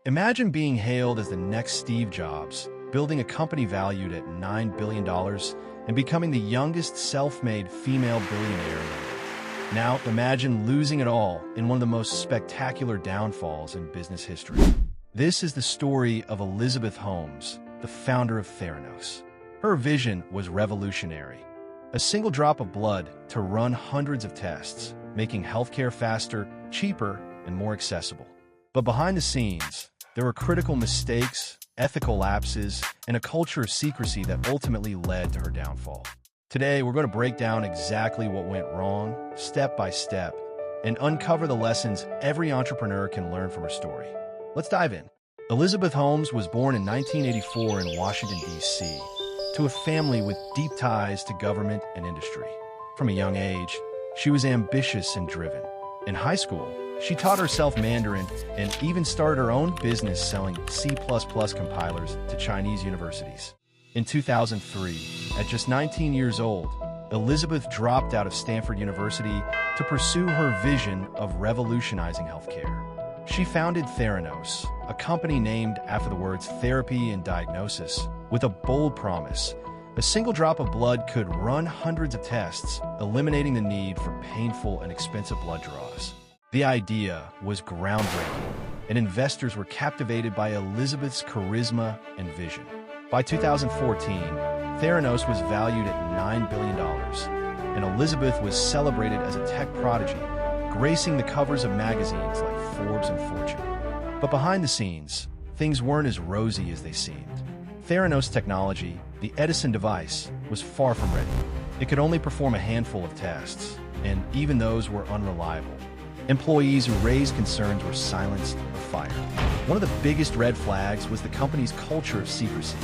Imagine being hailed as the next Steve Jobs, building a company valued at $9 billion and becoming the youngest self-made female billionaire in the world. Now, imagine losing it all in one of the most spectacular downfalls in business history. This is the story of Elizabeth Holmes, the founder of Theranos. Her vision was revolutionary. A single drop of blood to run hundreds of tests, making healthcare faster, cheaper, and more accessible. But behind the scenes, there were critical mistakes, ethical lapses, and a culture of secrecy that ultimately led to her downfall. Today, we're going to break down exactly what went wrong, step by step, and uncover the lessons every entrepreneur can learn from her story. Let's dive in. Elizabeth Holmes was born in 1984 in Washington, D.C., to a family with deep ties to government and industry. From a young age, she was ambitious and driven. In high school, she taught herself Mandarin and even started her own business selling C++ compilers to Chinese universities. In 2003, at just 19 years old, Elizabeth dropped out of Stanford University to pursue her vision of revolutionizing healthcare. She founded Theranos, a company named after the words therapy and diagnosis, with a bold promise. A single drop of blood could run hundreds of tests, eliminating the need for painful and expensive blood draws. The idea was groundbreaking, and investors were captivated by Elizabeth's charisma and vision. By 2014, Theranos was valued at $9 billion, and Elizabeth was celebrated as a tech prodigy, gracing the covers of magazines like Forbes and Fortune. But behind the scenes, things weren't as rosy as they seemed. Theranos technology, the Edison device, was far from ready. It could only perform a handful of tests, and even those were unreliable. Employees who raised concerns were silenced or fired. One of the biggest red flags was the company's culture of secrecy.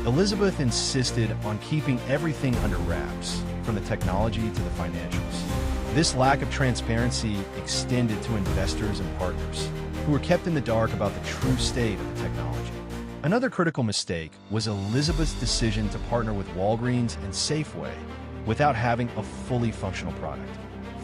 Elizabeth insisted on keeping everything under wraps, from the technology to the financials. This lack of transparency extended to investors and partners, who were kept in the dark about the true state of the technology. Another critical mistake was Elizabeth's decision to partner with Walgreens and Safeway without having a fully functional product.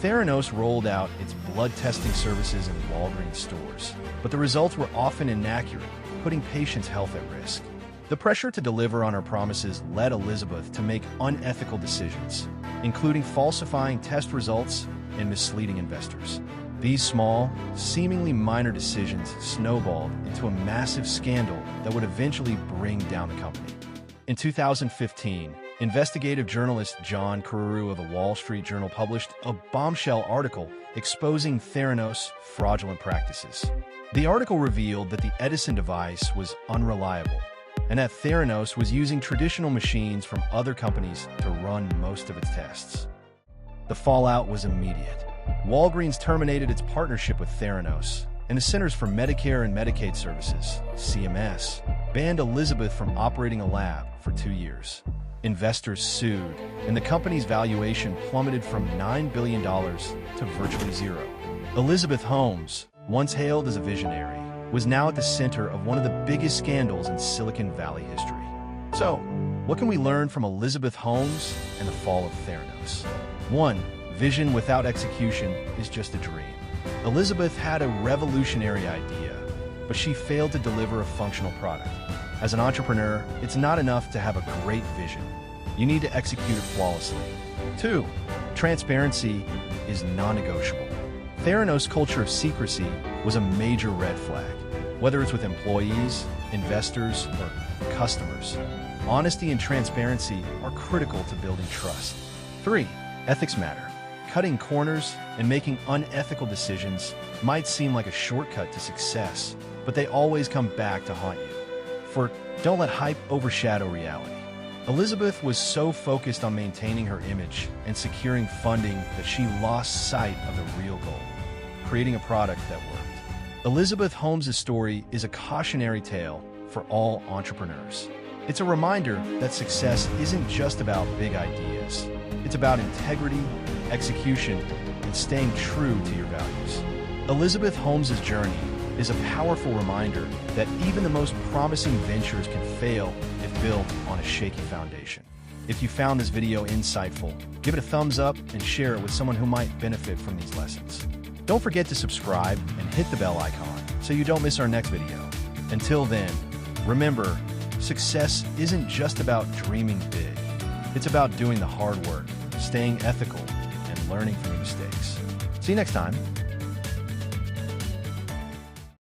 Theranos rolled out its blood testing services in Walgreens stores, but the results were often inaccurate, putting patients' health at risk. The pressure to deliver on her promises led Elizabeth to make unethical decisions, including falsifying test results and misleading investors. These small, seemingly minor decisions snowballed into a massive scandal that would eventually bring down the company. In 2015, investigative journalist John Carreyrou of the Wall Street Journal published a bombshell article exposing Theranos' fraudulent practices. The article revealed that the Edison device was unreliable, and that Theranos was using traditional machines from other companies to run most of its tests. The fallout was immediate. Walgreens terminated its partnership with Theranos, and the Centers for Medicare and Medicaid Services, CMS, banned Elizabeth from operating a lab for 2 years. Investors sued, and the company's valuation plummeted from $9 billion to virtually zero. Elizabeth Holmes, once hailed as a visionary, was now at the center of one of the biggest scandals in Silicon Valley history. So, what can we learn from Elizabeth Holmes and the fall of Theranos? 1. Vision without execution is just a dream. Elizabeth had a revolutionary idea, but she failed to deliver a functional product. As an entrepreneur, it's not enough to have a great vision. You need to execute it flawlessly. 2. Transparency is non-negotiable. Theranos' culture of secrecy was a major red flag. Whether it's with employees, investors, or customers, honesty and transparency are critical to building trust. 3. Ethics matter. Cutting corners and making unethical decisions might seem like a shortcut to success, but they always come back to haunt you. Don't let hype overshadow reality. Elizabeth was so focused on maintaining her image and securing funding that she lost sight of the real goal, creating a product that worked. Elizabeth Holmes' story is a cautionary tale for all entrepreneurs. It's a reminder that success isn't just about big ideas. It's about integrity, execution, and staying true to your values. Elizabeth Holmes' journey is a powerful reminder that even the most promising ventures can fail if built on a shaky foundation. If you found this video insightful, give it a thumbs up and share it with someone who might benefit from these lessons. Don't forget to subscribe and hit the bell icon so you don't miss our next video. Until then, remember, success isn't just about dreaming big. It's about doing the hard work, staying ethical, and learning from your mistakes. See you next time.